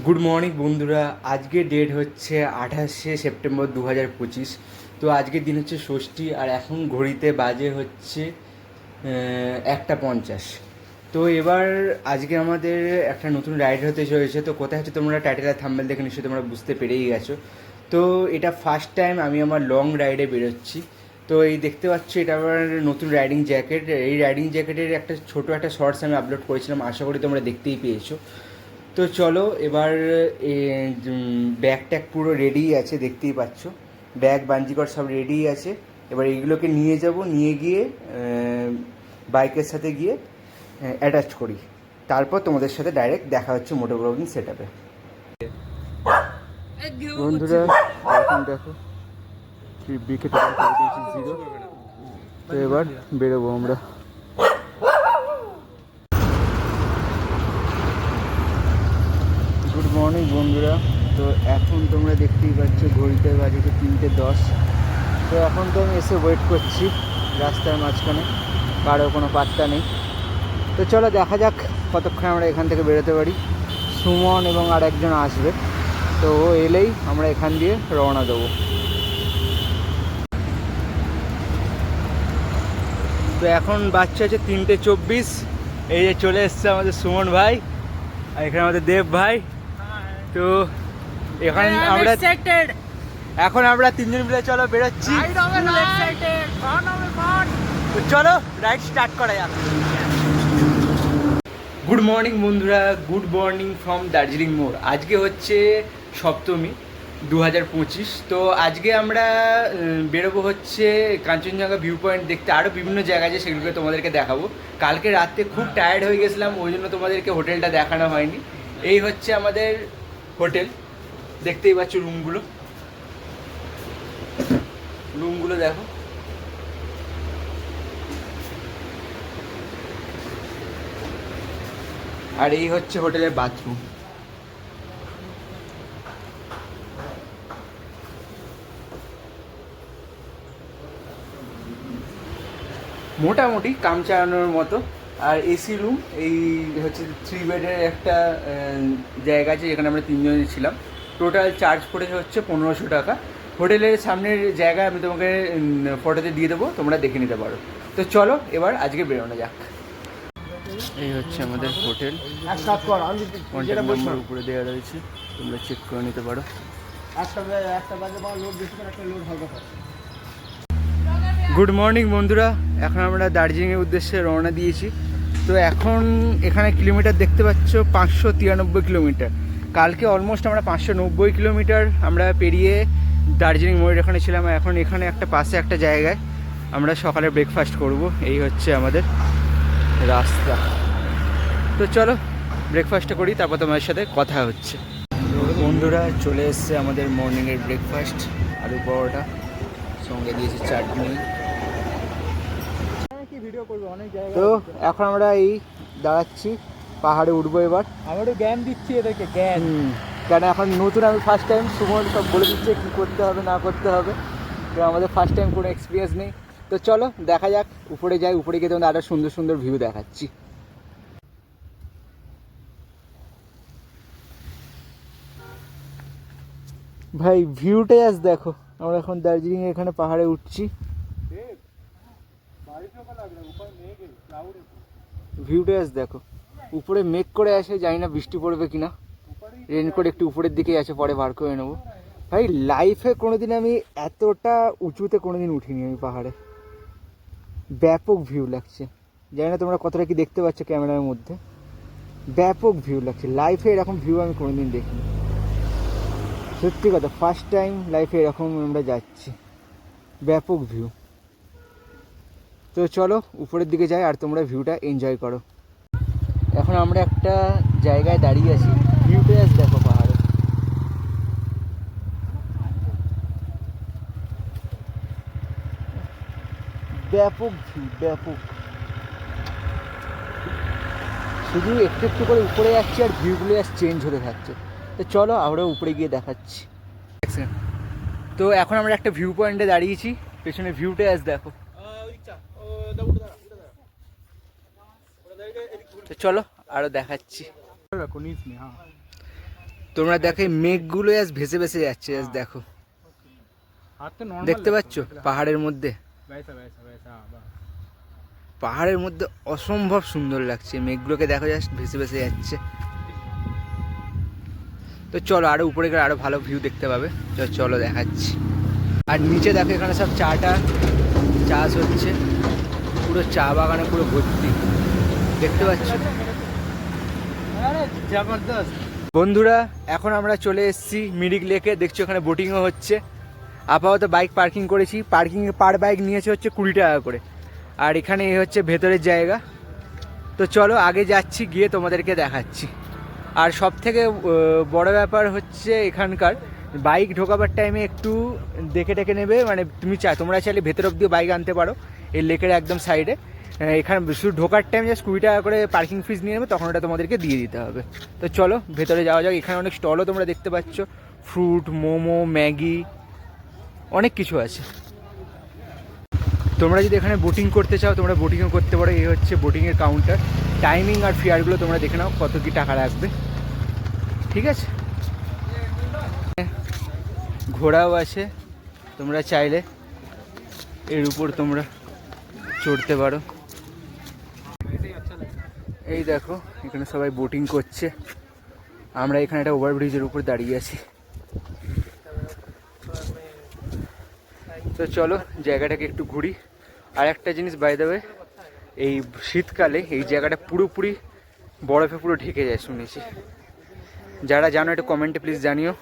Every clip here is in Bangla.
গুড মর্নিং বন্ধুরা। আজকে ডেট হচ্ছে 28শে সেপ্টেম্বর 2025। তো আজকের দিন হচ্ছে ষষ্ঠী, আর এখন ঘড়িতে বাজে হচ্ছে 1:50। তো এবার আজকে আমাদের একটা নতুন রাইড হতে চলেছে। তো কোথায় হচ্ছে তোমরা টাইটেল আর থাম্বনেল দেখে নিশ্চয়ই তোমরা বুঝতে পেরেই গেছো। তো এটা ফার্স্ট টাইম আমি আমার লং রাইডে বেরোচ্ছি। তো এই দেখতে পাচ্ছ, এটা আমার নতুন রাইডিং জ্যাকেট। এই রাইডিং জ্যাকেটের একটা ছোটো একটা শর্টস আমি আপলোড করেছিলাম, আশা করি তোমরা দেখতেই পেয়েছো। তো চলো এবার ব্যাগ ট্যাগ পুরো রেডি আছে, দেখতেই পাচ্ছ। ব্যাগ বাঞ্জিকর সব রেডি আছে। এবার এইগুলোকে নিয়ে যাব, নিয়ে গিয়ে বাইকের সাথে গিয়ে অ্যাটাচ করি। তারপর তোমাদের সাথে ডাইরেক্ট দেখা হচ্ছে মোটো ব্লগিং সেট আপে। বন্ধুরা এখন দেখো বিকে টোটাল করে দিয়েছি 0। তো এবার বেরোবো আমরা। গুড মর্নিং বন্ধুরা। তো এখন তোমরা দেখতেই পাচ্ছ ঘড়িতে বাজে 3:10। তো এখন তো আমি এসে ওয়েট করছি রাস্তার মাঝখানে, কারো কোনো পাত্তা নেই। তো চলো দেখা যাক কতক্ষণ আমরা এখান থেকে বেরোতে পারি। সুমন এবং আর একজন আসবে, তো ও এলেই আমরা এখান দিয়ে রওনা দেবো। তো এখন বাচ্চা হচ্ছে 3:24। এই যে চলে এসছে আমাদের সুমন ভাই, আর এখানে আমাদের দেব ভাই। তো এখানে এখন আমরা তিনজন মিলে চলো বেরোচ্ছি। তো চলো রাইড স্টার্ট করা যাক। গুড মর্নিং বন্ধুরা, গুড মর্নিং ফ্রম দার্জিলিং মোড়। আজকে হচ্ছে সপ্তমী 2025। তো আজকে আমরা বেরোবো হচ্ছে কাঞ্চনজঙ্ঘা ভিউ পয়েন্ট দেখতে, আরও বিভিন্ন জায়গা আছে, সেগুলোকে তোমাদেরকে দেখাবো। কালকে রাতে খুব টায়ার্ড হয়ে গেছিলাম, ওই জন্য তোমাদেরকে হোটেলটা দেখানো হয়নি। এই হচ্ছে আমাদের হোটেল, দেখতেই পাচ্ছ রুমগুলো দেখো। আর এই হচ্ছে হোটেলের বাথরুম। মোটামুটি কাম চালানোর মতো। আর এসি রুম, এই হচ্ছে 3 বেডের একটা জায়গা আছে, যেখানে আমরা তিনজনই ছিলাম। টোটাল চার্জ পড়েছে হচ্ছে 1500 টাকা। হোটেলের সামনের জায়গা আমি তোমাকে ফটোতে দিয়ে দেবো, তোমরা দেখে নিতে পারো। তো চলো এবার আজকে বেরোনো যাক। এই হচ্ছে আমাদের হোটেল, কন্ট্যাক্ট নাম্বার উপরে দেওয়া রয়েছে, তোমরা চেক করে নিতে পারো। গুড মর্নিং বন্ধুরা, এখন আমরা দার্জিলিংয়ের উদ্দেশ্যে রওনা দিয়েছি। তো এখন এখানে কিলোমিটার দেখতে পাচ্ছ 593 কিলোমিটার। কালকে অলমোস্ট আমরা 590 কিলোমিটার আমরা পেরিয়ে দার্জিলিং মোড়ের এখানে ছিলাম। এখন এখানে একটা পাশে একটা জায়গায় আমরা সকালে ব্রেকফাস্ট করব। এই হচ্ছে আমাদের রাস্তা। তো চলো ব্রেকফাস্টটা করি, তারপর তোমাদের সাথে কথা হচ্ছে। বন্ধুরা চলে এসছে আমাদের মর্নিংয়ের ব্রেকফাস্ট, আলু পরোটা, সঙ্গে দিয়েছে চাটনি। তো এখন আমরা এই দাঁড়াচ্ছি, পাহাড়ে উঠবো এবার। আমারও জ্ঞান দিচ্ছি এদেরকে, জ্ঞান। কেন এখন নতুন, আমি ফার্স্ট টাইম, সুমন সব বলে দিচ্ছে কী করতে হবে না করতে হবে। তো আমাদের ফার্স্ট টাইম, কোনো এক্সপিরিয়েন্স নেই। তো চলো দেখা যাক, উপরে যাই। উপরে গিয়ে তোমাদের আরও সুন্দর সুন্দর ভিউ দেখাচ্ছি। ভাই ভিউটাই আজ দেখো, আমরা এখন দার্জিলিং এখানে পাহাড়ে উঠছি। ভিউটাই আজ দেখো, উপরে মেঘ করে আসে, জানি না বৃষ্টি পড়বে কিনা। রেনকোট একটু উপরের দিকেই আছে, পরে বার করে নেবো। ভাই লাইফে কোনোদিন আমি এতটা উঁচুতে কোনোদিন উঠিনি আমি পাহাড়ে। ব্যাপক ভিউ লাগছে, জানি না তোমরা কতটা কি দেখতে পাচ্ছ ক্যামেরার মধ্যে। ব্যাপক ভিউ লাগছে, লাইফে এরকম ভিউ আমি কোনোদিন দেখিনি। সত্যি কথা, ফার্স্ট টাইম লাইফে এরকম আমরা যাচ্ছি, ব্যাপক ভিউ। তো চলো উপরের দিকে যাই, আর তোমরা ভিউটা এনজয় করো। এখন আমরা একটা জায়গায় দাঁড়িয়ে আছি, ভিউটা দেখো পাহাড়ে। ব্যাপক ভিউ, ব্যাপক। শুধু একটু একটু করে উপরে যাচ্ছি, আর ভিউগুলো আজ চেঞ্জ হতে থাকছে। তো চলো আমরা উপরে গিয়ে দেখাচ্ছি। তো এখন আমরা একটা ভিউ পয়েন্টে দাঁড়িয়েছি, পেছনে ভিউটা আজ দেখো। তো চলো আরো দেখাচ্ছি। তোমরা দেখো এই মেঘগুলো আজ ভেসে ভেসে যাচ্ছে, আজ দেখো हाथ तो नॉर्मल দেখতে পাচ্ছ পাহাড়ের মধ্যে, वैसा वैसा वैसा हाँ, बस। পাহাড়ের মধ্যে অসম্ভব সুন্দর লাগছে, মেঘগুলোকে দেখো জাস্ট ভেসে ভেসে যাচ্ছে। তো চলো আরো উপরে গেলে আরো ভালো ভিউ দেখতে পাবে, চলো দেখাচ্ছি। আর নিচে দেখো এখানে সব চাটা চাষ হচ্ছে, পুরো চা বাগানে পুরো ভর্তি, দেখতে পাচ্ছ। अरे जबरदस्त। বন্ধুরা এখন আমরা চলে এসেছি মিরিক লেকে, দেখছো এখানে বোটিংও হচ্ছে। আপাতত বাইক পার্কিং করেছি, পার্কিংয়ে পার বাইক নিয়েছে হচ্ছে 20 টাকা করে, আর এখানে এই হচ্ছে ভেতরের জায়গা। তো চলো আগে যাচ্ছি, গিয়ে তোমাদেরকে দেখাচ্ছি। আর সব থেকে বড় ব্যাপার হচ্ছে এখানকার বাইক ঢোকাবার টাইমে একটু দেখে টেকে নেবে, মানে তোমরা চাইলে ভেতর অব্দিও বাইক আনতে পারো এই লেকের একদম সাইডে। এখানে শুধু ঢোকার টাইম জাস্ট 20 টাকা করে পার্কিং ফিস নিয়ে নেবে, তখন ওটা তোমাদেরকে দিয়ে দিতে হবে। তো চলো ভেতরে যাওয়া যাক। এখানে অনেক স্টলও তোমরা দেখতে পাচ্ছ, ফ্রুট, মোমো, ম্যাগি, অনেক কিছু আছে। তোমরা যদি এখানে বোটিং করতে চাও তোমরা বোটিংও করতে পারো। এই হচ্ছে বোটিংয়ের কাউন্টার, টাইমিং আর ফেয়ারগুলো তোমরা দেখে নাও কত কি টাকা লাগবে, ঠিক আছে। ঘোড়াও আছে, তোমরা চাইলে এর উপর তোমরা চড়তে পারো। এই দেখো এখানে সবাই বোটিং করছে, আমরা এখানে একটা ওভারব্রিজের উপর দাঁড়িয়ে আছি। তো চলো জায়গাটাকে একটু ঘুরি। আর একটা জিনিস বাই দ্য ওয়ে, এই শীতকালে এই জায়গাটা পুরোপুরি বরফে পুরো ঢেকে যায় শুনেছি। যারা জানো একটু কমেন্টে প্লিজ জানিও।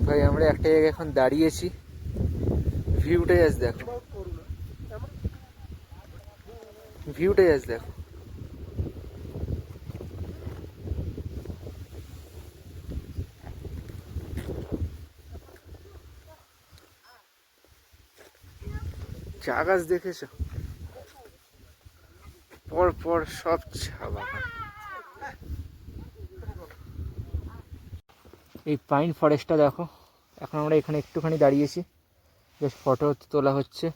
ভাই আমরা একটা জায়গায় এখন দাঁড়িয়েছি, ভিউটা জাস্ট দেখো, ভিউটা জাস্ট দেখো। চা গাছ দেখেছো, পর পর সব চা বাগান। এই পাইন ফরেস্টটা দেখো, এখন আমরা এখানে একটুখানি দাঁড়িয়েছি, বেশ ফটো তোলা হচ্ছে।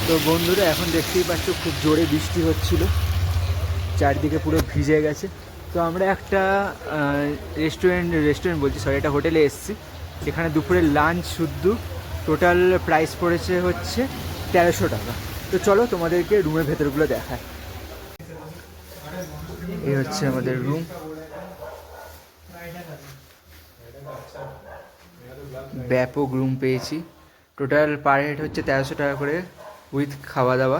তো বন্ধুরা এখন দেখতেই পাচ্ছ খুব জোরে বৃষ্টি হচ্ছিল, চারদিকে পুরো ভিজে গেছে। তো আমরা একটা রেস্টুরেন্ট বলছি সরি, একটা হোটেলে এসেছি। এখানে দুপুরের লাঞ্চ শুদ্ধ টোটাল প্রাইস পড়েছে হচ্ছে 1300 টাকা। তো চলো তোমাদেরকে রুমের ভেতরগুলো দেখায়। এই হচ্ছে আমাদের রুম, ব্যাপক রুম পেয়েছি। টোটাল পার হেড হচ্ছে 1300 টাকা করে উইথ খাওয়া দাওয়া।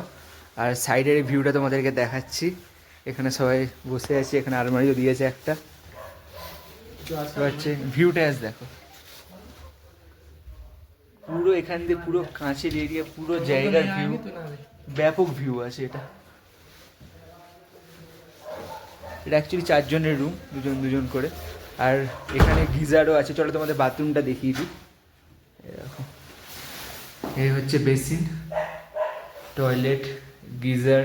আর সাইডের ভিউটা তোমাদেরকে দেখাচ্ছি, এখানে সবাই বসে আছে, এখানে আলমারিও দিয়েছে একটা, হচ্ছে ভিউটা আজ দেখো, পুরো এখান দিয়ে পুরো কাঁচের এরিয়া, পুরো জায়গার ভিউ, ব্যাপক ভিউ আছে। এটা অ্যাকচুয়ালি 4 জনের রুম, দুজন করে। আর এখানে গিজারও আছে, চলো তোমাদের বাথরুমটা দেখিয়ে দিই। এরকম এই হচ্ছে বেসিন, টয়লেট, গিজার,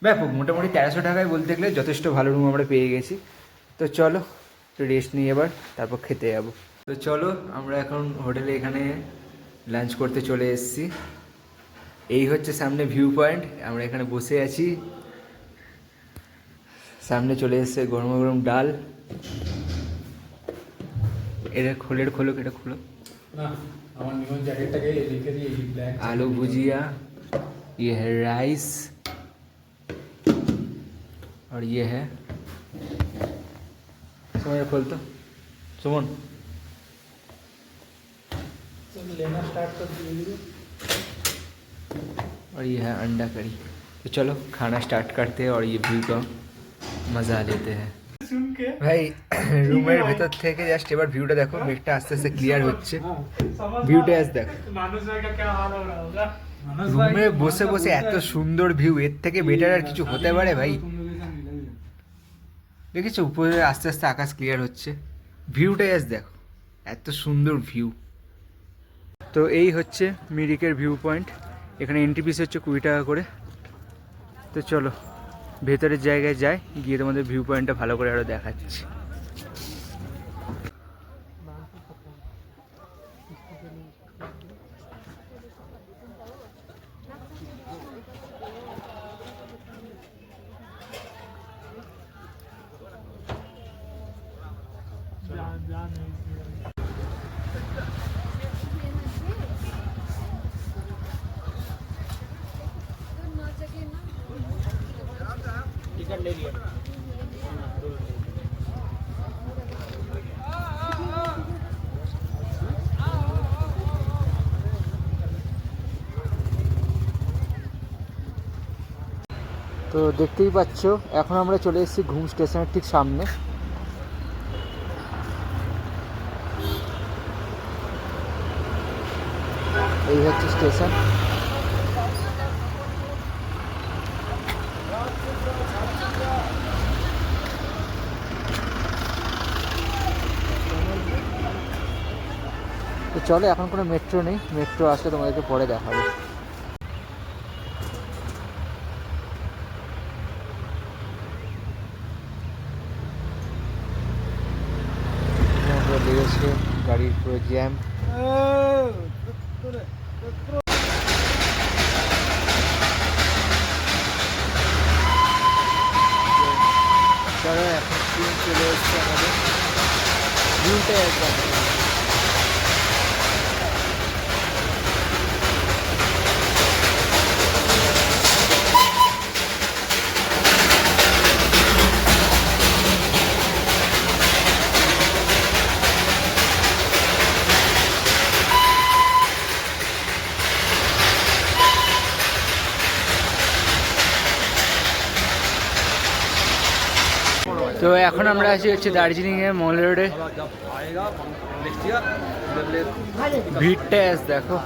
ব্যাপক। মোটামুটি 1300 টাকায় বলতে গেলে যথেষ্ট ভালো রুম আমরা পেয়ে গেছি। তো চলো একটু রেস্ট নিই এবার, তারপর খেতে যাবো। তো চলো আমরা এখন হোটেলে এখানে লাঞ্চ করতে চলে এসেছি। এই হচ্ছে সামনে ভিউ পয়েন্ট, আমরা এখানে বসে আছি। সামনে চলে এসেছে গরম গরম ডাল। এটা খোলো এটা খুলো। आलू भुजिया, ये है राइस और ये है सुमन खोल तो सुमन लेना स्टार्ट कर दिए। और ये है अंडा करी। तो चलो खाना स्टार्ट करते हैं और ये व्यू का मज़ा लेते हैं। ভাই রুমের ভেতর থেকে জাস্ট এবার ভিউটা দেখো, মেঘটা আস্তে আস্তে ক্লিয়ার হচ্ছে, ভিউটা আজ দেখো। রুমে বসে বসে এত সুন্দর ভিউ, এর থেকে বেটার আর কিছু হতে পারে ভাই? দেখেছো উপরে আস্তে আস্তে আকাশ ক্লিয়ার হচ্ছে, ভিউটাই আজ দেখো, এত সুন্দর ভিউ। তো এই হচ্ছে মিরিকের ভিউ পয়েন্ট, এখানে এন্ট্রি ফিস হচ্ছে 20 টাকা করে। তো চলো ভেতরের জায়গায় যাই, গিয়ে তোমাদের ভিউ পয়েন্টটা ভালো করে আরও দেখাচ্ছি। टिकट ले लिया। তো দেখতেই পাচ্ছ এখন আমরা চলে এসেছি ঘুম স্টেশনের ঠিক সামনে। এই হচ্ছে স্টেশন। তো চলো, এখন কোনো মেট্রো নেই, মেট্রো আসলে তোমাদেরকে পরে দেখাবো। লেগেছে গাড়ির পুরো জ্যাম। চলো এখন ট্রেন চলে এসছে আমাদের, ভিউটা একদম তো এখন আমরা আছি হচ্ছে দার্জিলিংয়ে মল রোডে। ভিড়টা আজ দেখো।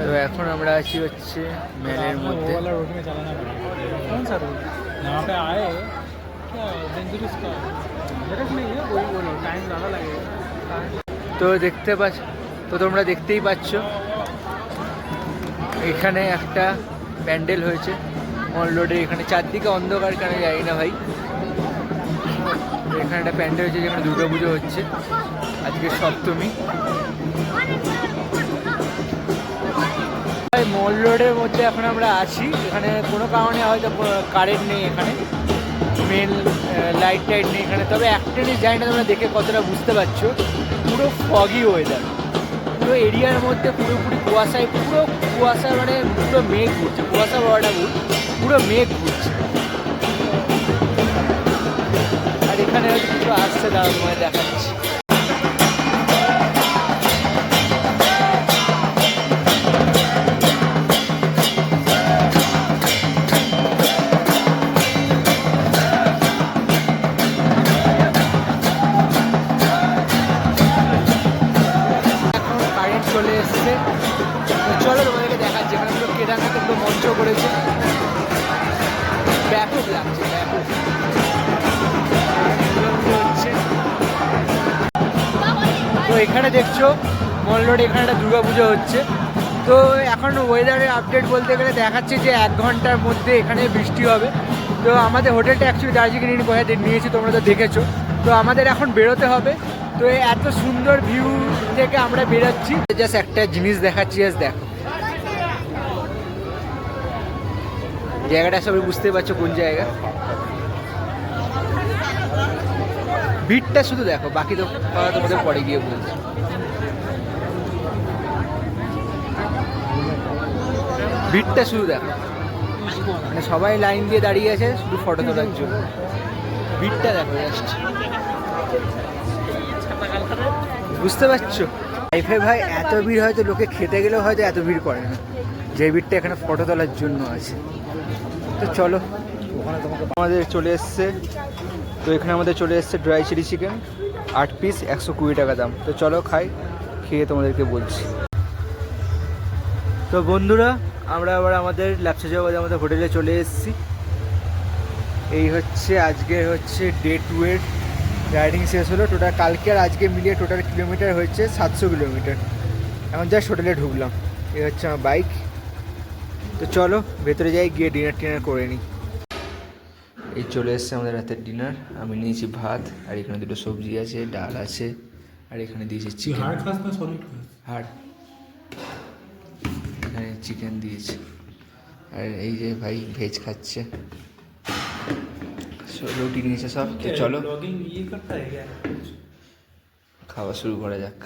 তো এখন আমরা আছি হচ্ছে মেলের মধ্যে। তো দেখতে পাচ্ছ, তো তোমরা দেখতেই পাচ্ছ এখানে একটা প্যান্ডেল হয়েছে মল রোডে। এখানে চারদিকে অন্ধকার, কেন জানি না ভাই। এখানে একটা প্যান্ডেল হয়েছে যেখানে দুর্গাপুজো হচ্ছে, আজকে সপ্তমী। মল রোডের মধ্যে এখন আমরা আছি, এখানে কোনো কারণে হয়তো কারেন্ট নেই, এখানে মেন লাইট টাইট নেই এখানে। তবে একটা জিনিস জানি না তোমরা দেখে কতটা বুঝতে পারছো, পুরো ফগি ওয়েদার, পুরো এরিয়ার মধ্যে পুরোপুরি কুয়াশায়, পুরো কুয়াশা, মানে পুরো মেঘ ঘুরছে, কুয়াশা বড়াটা পুরো মেঘ ঘুরছে। আর এখানে হয়তো কিছু আসছে, দাঁড়া তোমায় দেখাচ্ছি। চলে এসছে, চলো তোমাদেরকে দেখাচ্ছি। এখানে পুরো কেদারনাথে পুরো মঞ্চ করেছে, ব্যাপক লাগছে, ব্যাপক হচ্ছে। তো এখানে দেখছো মল রোড, এখানে একটা দুর্গাপুজো হচ্ছে। তো এখন ওয়েদারের আপডেট বলতে গেলে দেখাচ্ছে যে 1 ঘন্টার মধ্যে এখানে বৃষ্টি হবে। তো আমাদের হোটেলটা অ্যাকচুয়ালি দার্জিলিং ইন গোয়াতে নিয়েছি, তোমরা তো দেখেছো। তো আমাদের এখন বেরোতে হবে। তো এই এত সুন্দর ভিউ থেকে আমরা বেরোচ্ছি। জাস্ট একটা জিনিস দেখাচ্ছি, জাস্ট দেখো জায়গাটা, সবাই বুঝতে পারছো কোন জায়গা। ভিড়টা শুধু দেখো, বাকি তো তোমাদের পরে গিয়ে বলছি। ভিড়টা শুধু দেখো, মানে সবাই লাইন দিয়ে দাঁড়িয়ে আছে শুধু ফটো তোলার জন্য। ভিড়টা দেখো জাস্ট, বুঝতে পারছো? লাইফে ভাই এত ভিড় হয়তো লোকে খেতে গেলেও হয়তো এত ভিড় করে না, যে ভিড়টা এখানে ফটো তোলার জন্য আছে। তো চলো, ওখানে তোমাকে আমাদের চলে এসছে। তো এখানে আমাদের চলে এসছে ড্রাই চিলি চিকেন 8 পিস, 120 টাকা দাম। তো চলো খাই, খেয়ে তোমাদেরকে বলছি। তো বন্ধুরা, আমরা আবার আমাদের ল্যাপসা জগতে আমাদের হোটেলে চলে এসেছি। এই হচ্ছে আজকে হচ্ছে ডে 2 এর রাইডিং শেষ হলো। টোটাল কালকে আর আজকে মিলিয়ে টোটাল কিলোমিটার হচ্ছে 700 কিলোমিটার। এখন জাস্ট হোটেলে ঢুকলাম। এই হচ্ছে আমার বাইক। তো চলো ভেতরে যাই, গিয়ে ডিনার টিনার করে নিই। এই চলে এসছে আমাদের রাতের ডিনার। আমি নিয়েছি ভাত, আর এখানে দুটো সবজি আছে, ডাল আছে, আর এখানে দিয়েছি চিকেন। হার্ড খাস না সলিড খাস? হার্ড। এখানে চিকেন দিয়েছে, আর এই যে ভাই ভেজ খাচ্ছে, রুটি নিয়েছে সব। তো চলো ব্লগিং ये करता है क्या? খাওয়া শুরু করা যাক।